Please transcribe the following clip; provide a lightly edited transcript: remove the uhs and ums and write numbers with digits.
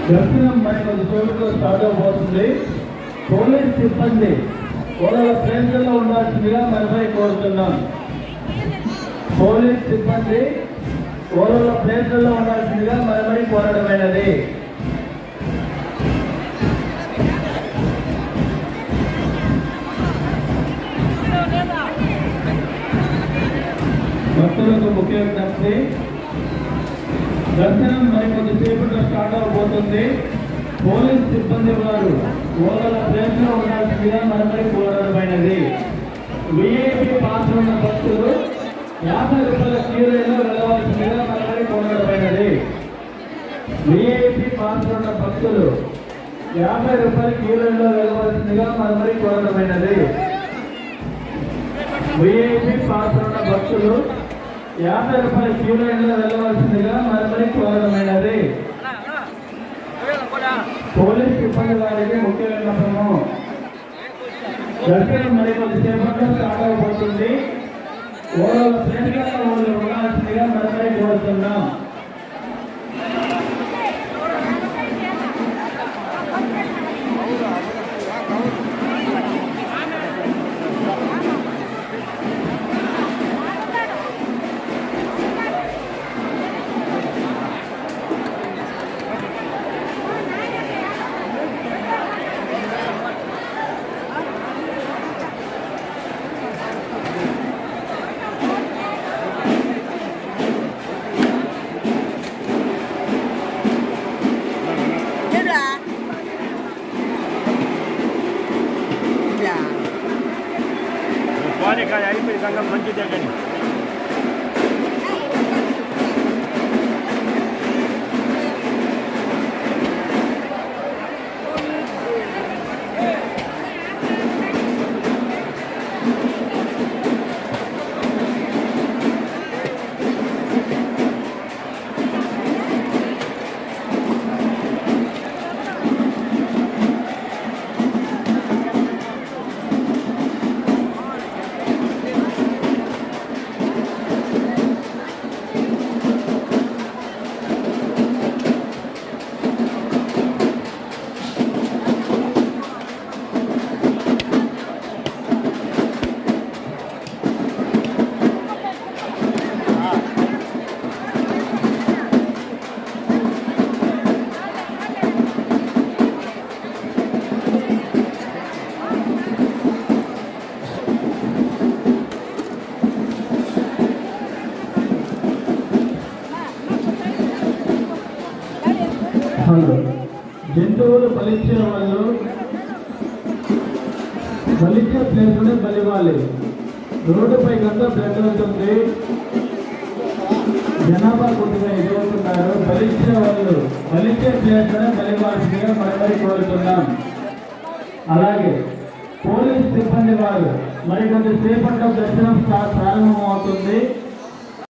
దర్శనం మరి కొద్ది సేవతో స్టార్ట్ అవబోతుంది. పోలీస్ సిబ్బంది వాళ్ళ ప్లేసుల్లో ఉండాల్సిందిగా మనపై కోరుతున్నాం. పోలీస్ సిబ్బంది వాళ్ళ ప్లేసుల్లో ఉండాల్సిందిగా మనపై కోరడమైనది. భక్తులకు ముఖ్య విజ్ఞప్తి, దర్శనం మరి కొద్దిసేపట్లో స్టార్ట్ అవబోతుంది. పోలీస్ సిబ్బంది వారు వాళ్ళ ప్లేస్లో ఉండాల్సిందిగా మనపై కోరడమైనది. విఐపి పాస్ ఉన్న భక్తులు 50 రూపాయల క్యూలైన్లో వెళ్ళవలసిందిగా మనపై కోరడమైనది. విఐపి పాస్ ఉన్న భక్తులు 50 రూపాయల క్యూలైన్లో వెళ్ళవలసిందిగా మనపై కోరడమైనది. విఐపి పాస్ ఉన్న భక్తులు 50 రూపాయల క్యూలైన్లో వెళ్ళవలసిందిగా మనపై కోరడమైనది. పోలీస్ సిబ్బంది వారికి ముఖ్య విన్నపము, దర్శనం మరి కొద్దిసేపట్లో స్టార్ట్ అవబోతుంది. వాళ్ళ ప్లేస్లలో వాళ్ళు ఉండాల్సిందిగా మనపై కోరుతున్నాం. కాయ అయిపోయి సంగం మంచిదే కానీ జంతువులు బలిచ్చే వాళ్ళు బలిచ్చే ప్లేస్లోనే బలివ్వాలి. రోడ్డుపై కంతా బ్లడ్ అవుతుంది, జనాభా కొద్దిగా ఎదుగుతున్నారు. బలిచ్చే వాళ్ళు బలిచ్చే ప్లేస్లోనే బలివ్వాల్సిందిగా మరీ కోరుతున్నాం. అలాగే పోలీస్ సిబ్బంది వారు మరి కొద్దిసేపట్లో దర్శనం ప్రారంభం అవుతుంది.